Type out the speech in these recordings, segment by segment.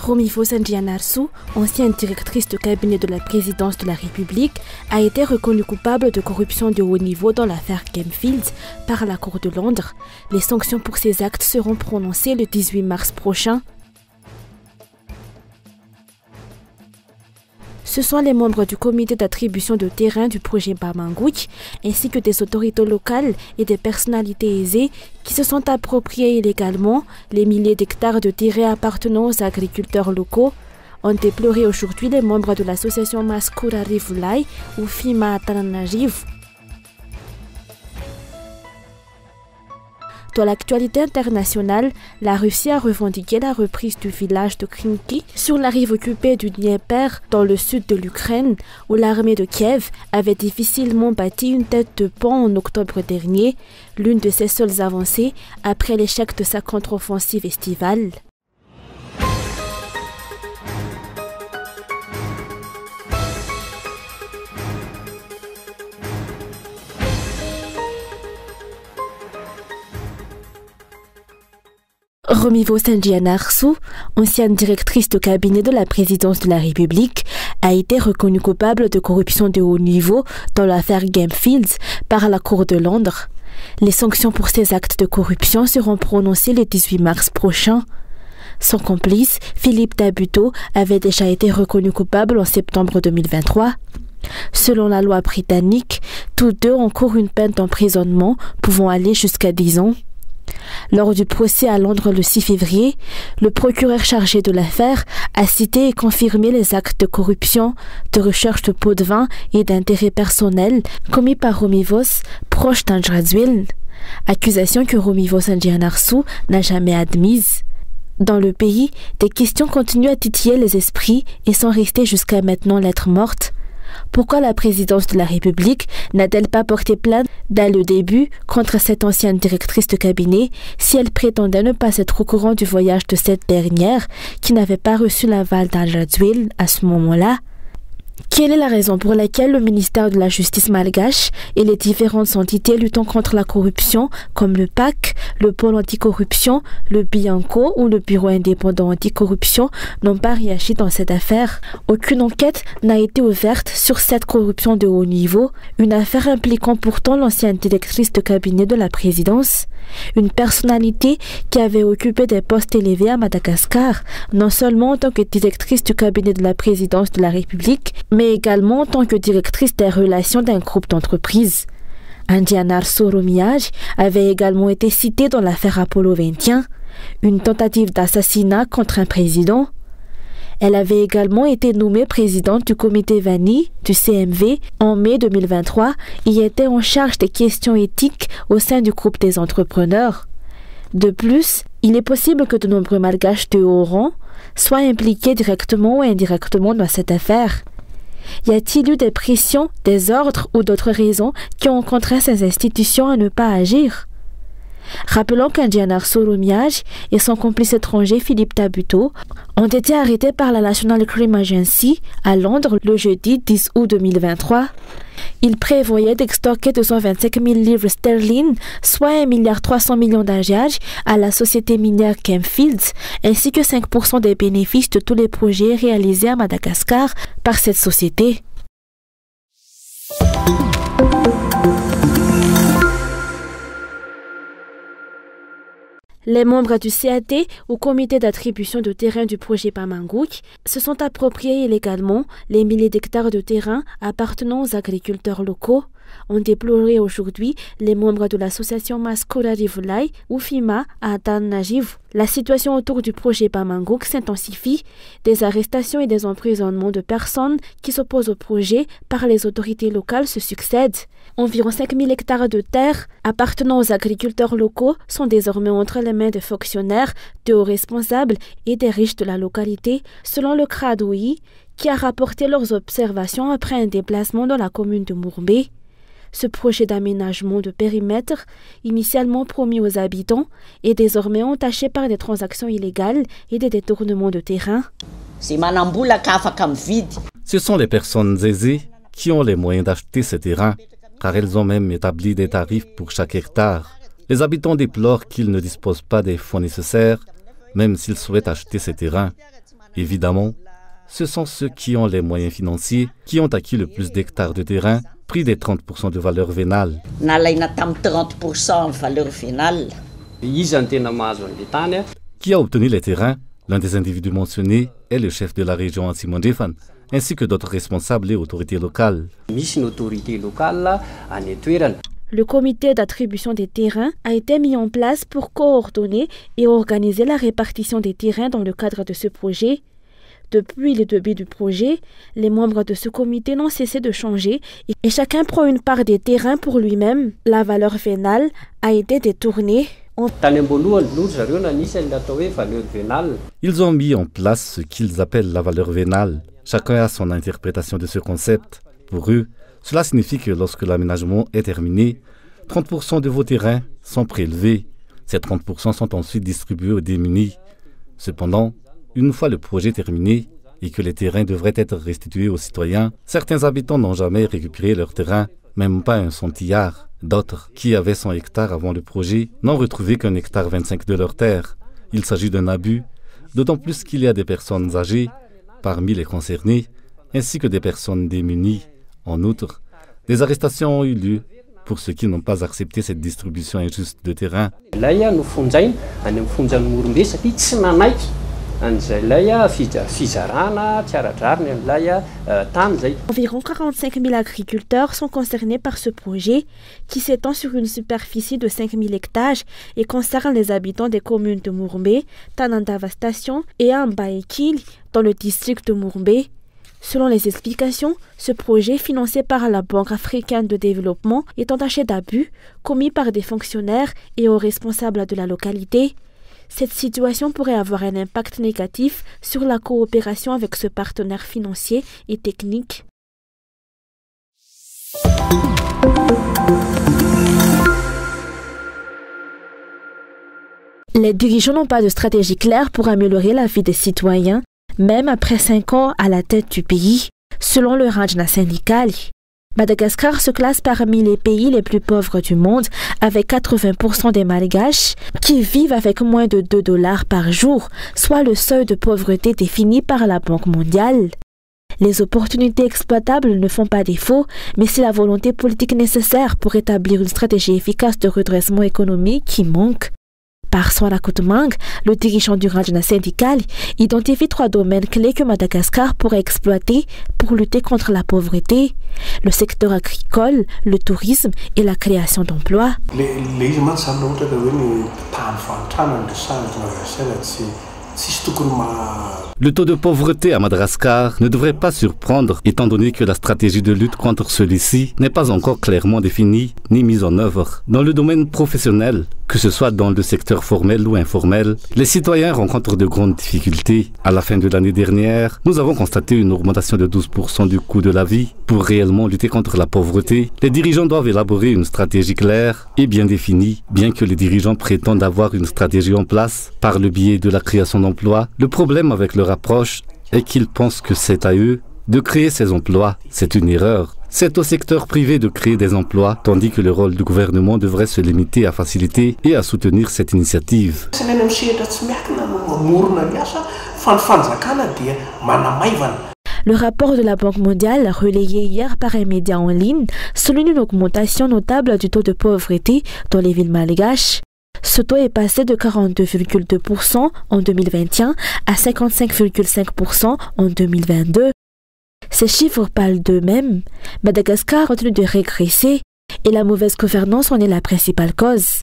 Romivos Sandianarsou, ancienne directrice de cabinet de la présidence de la République, a été reconnue coupable de corruption de haut niveau dans l'affaire Gemfields par la Cour de Londres. Les sanctions pour ces actes seront prononcées le 18 mars prochain. Ce sont les membres du comité d'attribution de terrain du projet Bamangouik, ainsi que des autorités locales et des personnalités aisées qui se sont appropriés illégalement les milliers d'hectares de terrain appartenant aux agriculteurs locaux, ont déploré aujourd'hui les membres de l'association Maskura Rivulai ou Fima Atananajiv. Dans l'actualité internationale, la Russie a revendiqué la reprise du village de Krinki sur la rive occupée du Dniepr dans le sud de l'Ukraine, où l'armée de Kiev avait difficilement bâti une tête de pont en octobre dernier, l'une de ses seules avancées après l'échec de sa contre-offensive estivale. Romivos Sandianarsou, ancienne directrice de cabinet de la présidence de la République, a été reconnue coupable de corruption de haut niveau dans l'affaire Gemfields par la Cour de Londres. Les sanctions pour ces actes de corruption seront prononcées le 18 mars prochain. Son complice, Philippe Dabuteau, avait déjà été reconnu coupable en septembre 2023. Selon la loi britannique, tous deux encourent une peine d'emprisonnement pouvant aller jusqu'à 10 ans. Lors du procès à Londres le 6 février, le procureur chargé de l'affaire a cité et confirmé les actes de corruption, de recherche de pots de vin et d'intérêt personnel commis par Romivos, proche d'Andradzwil, accusation que Romivos Sandianarsou n'a jamais admise. Dans le pays, des questions continuent à titiller les esprits et sont restées jusqu'à maintenant lettre morte. Pourquoi la présidence de la République n'a-t-elle pas porté plainte dès le début contre cette ancienne directrice de cabinet si elle prétendait ne pas être au courant du voyage de cette dernière qui n'avait pas reçu l'aval d'Andradzwil à ce moment-là? Quelle est la raison pour laquelle le ministère de la Justice malgache et les différentes entités luttant contre la corruption comme le PAC, le pôle anticorruption, le Bianco ou le bureau indépendant anticorruption n'ont pas réagi dans cette affaire? Aucune enquête n'a été ouverte sur cette corruption de haut niveau, une affaire impliquant pourtant l'ancienne directrice de cabinet de la présidence, une personnalité qui avait occupé des postes élevés à Madagascar, non seulement en tant que directrice du cabinet de la présidence de la République, mais également en tant que directrice des relations d'un groupe d'entreprises. Sandianarsou Romiaj avait également été citée dans l'affaire Apollo 21, une tentative d'assassinat contre un président. Elle avait également été nommée présidente du comité Vani du CMV en mai 2023 et était en charge des questions éthiques au sein du groupe des entrepreneurs. De plus, il est possible que de nombreux malgaches de haut rang soient impliqués directement ou indirectement dans cette affaire. Y a-t-il eu des pressions, des ordres ou d'autres raisons qui ont contraint ces institutions à ne pas agir? Rappelons qu'Sandianarsou Romiaj et son complice étranger Philippe Dabuteau ont été arrêtés par la National Crime Agency à Londres le jeudi 10 août 2023. Ils prévoyaient d'extorquer 225 000 livres sterling, soit 1,3 milliard d'AGH, à la société minière Gemfields, ainsi que 5% des bénéfices de tous les projets réalisés à Madagascar par cette société. Les membres du CAT, ou comité d'attribution de terrain du projet Bamangouik, se sont appropriés illégalement les milliers d'hectares de terrain appartenant aux agriculteurs locaux, ont déploré aujourd'hui les membres de l'association Maskura Rivulai ou Fima Atananajiv. La situation autour du projet Bamangouik s'intensifie, des arrestations et des emprisonnements de personnes qui s'opposent au projet par les autorités locales se succèdent. Environ 5000 hectares de terre appartenant aux agriculteurs locaux sont désormais entre les mains de fonctionnaires, de hauts responsables et des riches de la localité, selon le CRADOI, qui a rapporté leurs observations après un déplacement dans la commune de Mourbé. Ce projet d'aménagement de périmètre, initialement promis aux habitants, est désormais entaché par des transactions illégales et des détournements de terrain. Ce sont les personnes aisées qui ont les moyens d'acheter ces terrains, car elles ont même établi des tarifs pour chaque hectare. Les habitants déplorent qu'ils ne disposent pas des fonds nécessaires, même s'ils souhaitent acheter ces terrains. Évidemment, ce sont ceux qui ont les moyens financiers qui ont acquis le plus d'hectares de terrain, pris des 30% de valeur vénale. Nalaina tamin'ny 30% valeur vénale. Qui a obtenu les terrains? L'un des individus mentionnés est le chef de la région Simon Jeffan, ainsi que d'autres responsables et autorités locales. Le comité d'attribution des terrains a été mis en place pour coordonner et organiser la répartition des terrains dans le cadre de ce projet. Depuis le début du projet, les membres de ce comité n'ont cessé de changer et chacun prend une part des terrains pour lui-même. La valeur vénale a été détournée. Ils ont mis en place ce qu'ils appellent la valeur vénale. Chacun a son interprétation de ce concept. Pour eux, cela signifie que lorsque l'aménagement est terminé, 30% de vos terrains sont prélevés. Ces 30% sont ensuite distribués aux démunis. Cependant, une fois le projet terminé et que les terrains devraient être restitués aux citoyens, certains habitants n'ont jamais récupéré leurs terrains, même pas un centillard. D'autres, qui avaient 100 hectares avant le projet, n'ont retrouvé qu'un hectare 25 de leurs terres. Il s'agit d'un abus, d'autant plus qu'il y a des personnes âgées parmi les concernés, ainsi que des personnes démunies. En outre, des arrestations ont eu lieu pour ceux qui n'ont pas accepté cette distribution injuste de terrain. Environ 45 000 agriculteurs sont concernés par ce projet qui s'étend sur une superficie de 5 000 hectares et concerne les habitants des communes de Mouroumbé, Tanandava Station et Ambaekili dans le district de Mouroumbé. Selon les explications, ce projet financé par la Banque africaine de développement est entaché d'abus commis par des fonctionnaires et aux responsables de la localité. Cette situation pourrait avoir un impact négatif sur la coopération avec ce partenaire financier et technique. Les dirigeants n'ont pas de stratégie claire pour améliorer la vie des citoyens, même après 5 ans à la tête du pays, selon le Rajna syndical. Madagascar se classe parmi les pays les plus pauvres du monde, avec 80% des Malgaches qui vivent avec moins de $2 par jour, soit le seuil de pauvreté défini par la Banque mondiale. Les opportunités exploitables ne font pas défaut, mais c'est la volonté politique nécessaire pour établir une stratégie efficace de redressement économique qui manque. Par Swara Koutmang, le dirigeant du Rajna syndical, identifie 3 domaines clés que Madagascar pourrait exploiter pour lutter contre la pauvreté: le secteur agricole, le tourisme et la création d'emplois. Le taux de pauvreté à Madagascar ne devrait pas surprendre étant donné que la stratégie de lutte contre celui-ci n'est pas encore clairement définie ni mise en œuvre. Dans le domaine professionnel, que ce soit dans le secteur formel ou informel, les citoyens rencontrent de grandes difficultés. À la fin de l'année dernière, nous avons constaté une augmentation de 12% du coût de la vie. Pour réellement lutter contre la pauvreté, les dirigeants doivent élaborer une stratégie claire et bien définie. Bien que les dirigeants prétendent avoir une stratégie en place par le biais de la création d'emplois, le problème avec leur approche est qu'ils pensent que c'est à eux de créer ces emplois. C'est une erreur. C'est au secteur privé de créer des emplois, tandis que le rôle du gouvernement devrait se limiter à faciliter et à soutenir cette initiative. Le rapport de la Banque mondiale, relayé hier par un média en ligne, souligne une augmentation notable du taux de pauvreté dans les villes malgaches. Ce taux est passé de 42,2% en 2021 à 55,5% en 2022. Ces chiffres parlent d'eux-mêmes. Madagascar continue de régresser et la mauvaise gouvernance en est la principale cause.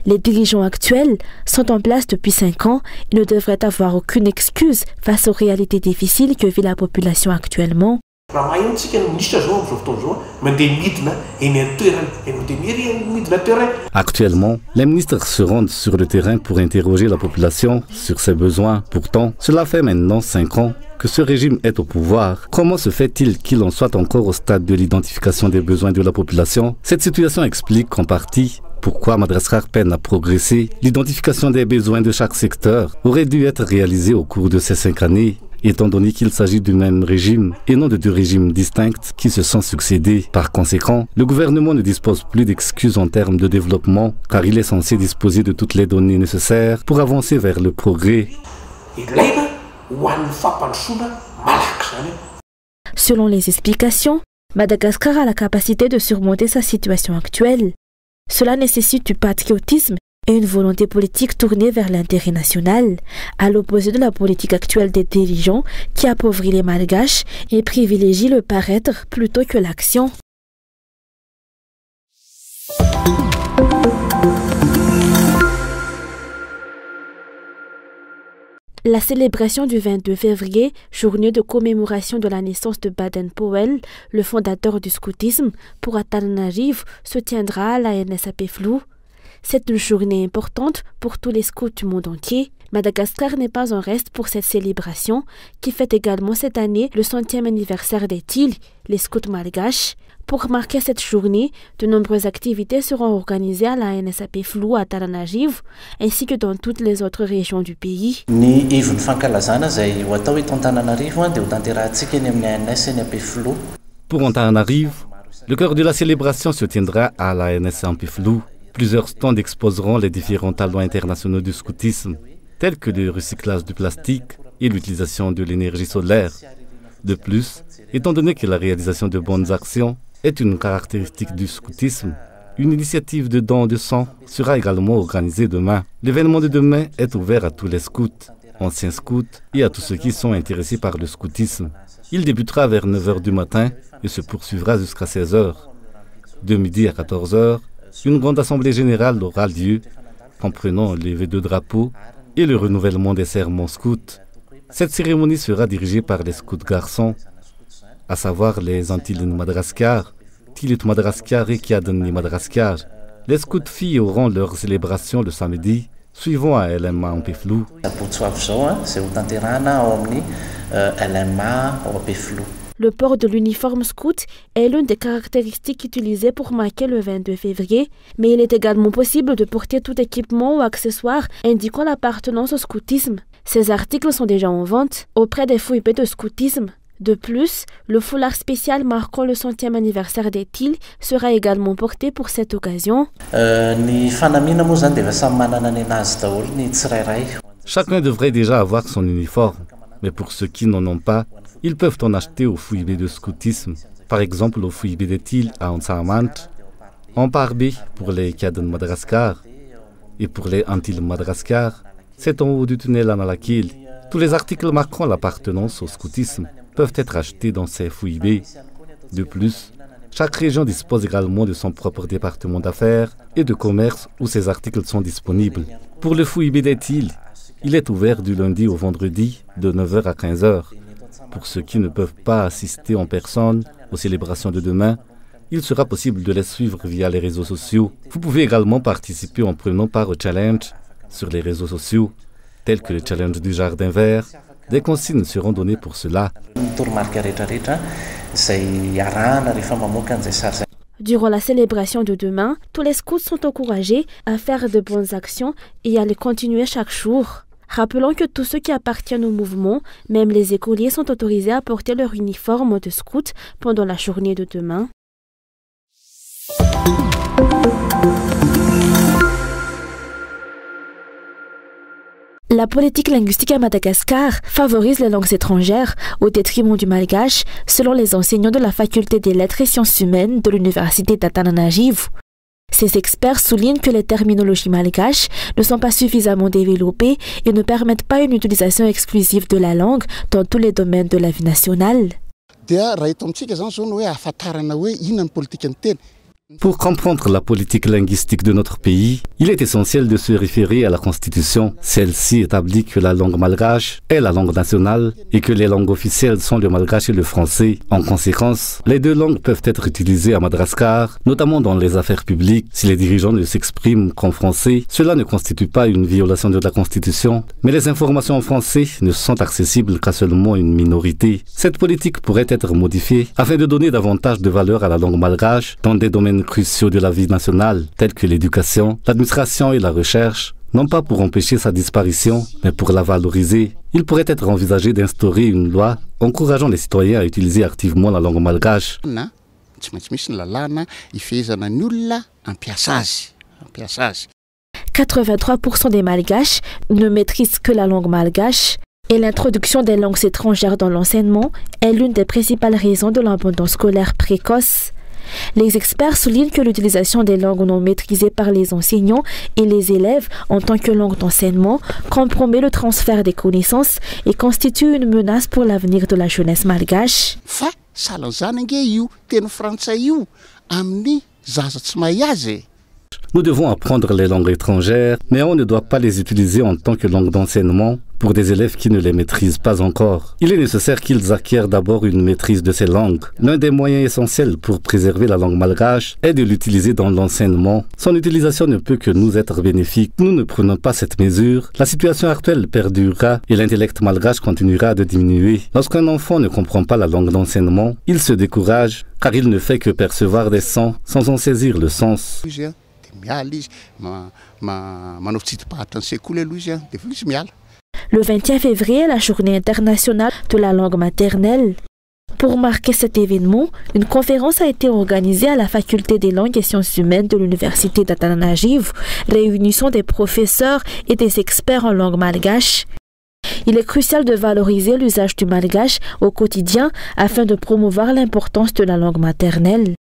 Les dirigeants actuels sont en place depuis 5 ans et ne devraient avoir aucune excuse face aux réalités difficiles que vit la population actuellement. Actuellement, les ministres se rendent sur le terrain pour interroger la population sur ses besoins. Pourtant, cela fait maintenant 5 ans que ce régime est au pouvoir. Comment se fait-il qu'il en soit encore au stade de l'identification des besoins de la population? Cette situation explique en partie pourquoi Madagascar peine à progresser. L'identification des besoins de chaque secteur aurait dû être réalisée au cours de ces 5 années, étant donné qu'il s'agit du même régime et non de 2 régimes distincts qui se sont succédés. Par conséquent, le gouvernement ne dispose plus d'excuses en termes de développement, car il est censé disposer de toutes les données nécessaires pour avancer vers le progrès. Selon les explications, Madagascar a la capacité de surmonter sa situation actuelle. Cela nécessite du patriotisme et une volonté politique tournée vers l'intérêt national, à l'opposé de la politique actuelle des dirigeants qui appauvrit les Malgaches et privilégie le paraître plutôt que l'action. La célébration du 22 février, journée de commémoration de la naissance de Baden-Powell, le fondateur du scoutisme, pour Antananarivo, se tiendra à la NSAP Flou. C'est une journée importante pour tous les scouts du monde entier. Madagascar n'est pas en reste pour cette célébration, qui fête également cette année le 100e anniversaire des TIL, les scouts malgaches. Pour marquer cette journée, de nombreuses activités seront organisées à la NSAP Flou à Antananarivo, ainsi que dans toutes les autres régions du pays. Pour Antananarivo, le cœur de la célébration se tiendra à la NSAP Flou. Plusieurs stands exposeront les différents talents internationaux du scoutisme, tels que le recyclage du plastique et l'utilisation de l'énergie solaire. De plus, étant donné que la réalisation de bonnes actions est une caractéristique du scoutisme, une initiative de don de sang sera également organisée demain. L'événement de demain est ouvert à tous les scouts, anciens scouts et à tous ceux qui sont intéressés par le scoutisme. Il débutera vers 9h du matin et se poursuivra jusqu'à 16h. De midi à 14h, une grande assemblée générale aura lieu, comprenant les levées de drapeaux et le renouvellement des serments scouts. Cette cérémonie sera dirigée par les scouts garçons, à savoir les Antilles Madagascar, Tilit Madagascar et Kiaden Madagascar. Les scouts filles auront leur célébration le samedi, suivant à LMA en Peflou. Le port de l'uniforme scout est l'une des caractéristiques utilisées pour marquer le 22 février, mais il est également possible de porter tout équipement ou accessoire indiquant l'appartenance au scoutisme. Ces articles sont déjà en vente auprès des FOIP de scoutisme. De plus, le foulard spécial marquant le 100e anniversaire des TIL sera également porté pour cette occasion. Chacun devrait déjà avoir son uniforme, mais pour ceux qui n'en ont pas, ils peuvent en acheter au FOIB de scoutisme. Par exemple, au FOIB des TIL à Ansamant, en Parbi pour les Kiaden Madagascar et pour les Antilles Madagascar, c'est en haut du tunnel à Nalakil. Tous les articles marquant l'appartenance au scoutisme peuvent être achetés dans ces FOIB. De plus, chaque région dispose également de son propre département d'affaires et de commerce où ces articles sont disponibles. Pour le FOIB des TIL, il est ouvert du lundi au vendredi de 9h à 15h. Pour ceux qui ne peuvent pas assister en personne aux célébrations de demain, il sera possible de les suivre via les réseaux sociaux. Vous pouvez également participer en prenant part au challenge sur les réseaux sociaux, tels que le challenge du jardin vert. Des consignes seront données pour cela. Durant la célébration de demain, tous les scouts sont encouragés à faire de bonnes actions et à les continuer chaque jour. Rappelons que tous ceux qui appartiennent au mouvement, même les écoliers, sont autorisés à porter leur uniforme de scout pendant la journée de demain. La politique linguistique à Madagascar favorise les langues étrangères au détriment du malgache, selon les enseignants de la faculté des lettres et sciences humaines de l'université d'Antananarivo. Ces experts soulignent que les terminologies malgaches ne sont pas suffisamment développées et ne permettent pas une utilisation exclusive de la langue dans tous les domaines de la vie nationale. Pour comprendre la politique linguistique de notre pays, il est essentiel de se référer à la Constitution. Celle-ci établit que la langue malgache est la langue nationale et que les langues officielles sont le malgache et le français. En conséquence, les deux langues peuvent être utilisées à Madagascar, notamment dans les affaires publiques. Si les dirigeants ne s'expriment qu'en français, cela ne constitue pas une violation de la Constitution, mais les informations en français ne sont accessibles qu'à seulement une minorité. Cette politique pourrait être modifiée afin de donner davantage de valeur à la langue malgache dans des domaines cruciaux de la vie nationale, tels que l'éducation, l'administration et la recherche, non pas pour empêcher sa disparition, mais pour la valoriser. Il pourrait être envisagé d'instaurer une loi encourageant les citoyens à utiliser activement la langue malgache. 83% des malgaches ne maîtrisent que la langue malgache. Et l'introduction des langues étrangères dans l'enseignement est l'une des principales raisons de l'abandon scolaire précoce. Les experts soulignent que l'utilisation des langues non maîtrisées par les enseignants et les élèves en tant que langue d'enseignement compromet le transfert des connaissances et constitue une menace pour l'avenir de la jeunesse malgache. Nous devons apprendre les langues étrangères, mais on ne doit pas les utiliser en tant que langue d'enseignement pour des élèves qui ne les maîtrisent pas encore. Il est nécessaire qu'ils acquièrent d'abord une maîtrise de ces langues. L'un des moyens essentiels pour préserver la langue malgache est de l'utiliser dans l'enseignement. Son utilisation ne peut que nous être bénéfique. Nous ne prenons pas cette mesure, la situation actuelle perdurera et l'intellect malgache continuera de diminuer. Lorsqu'un enfant ne comprend pas la langue d'enseignement, il se décourage car il ne fait que percevoir des sons sans en saisir le sens. Le 21 février est la journée internationale de la langue maternelle. Pour marquer cet événement, une conférence a été organisée à la faculté des langues et sciences humaines de l'université d'Antananarivo, réunissant des professeurs et des experts en langue malgache. Il est crucial de valoriser l'usage du malgache au quotidien afin de promouvoir l'importance de la langue maternelle.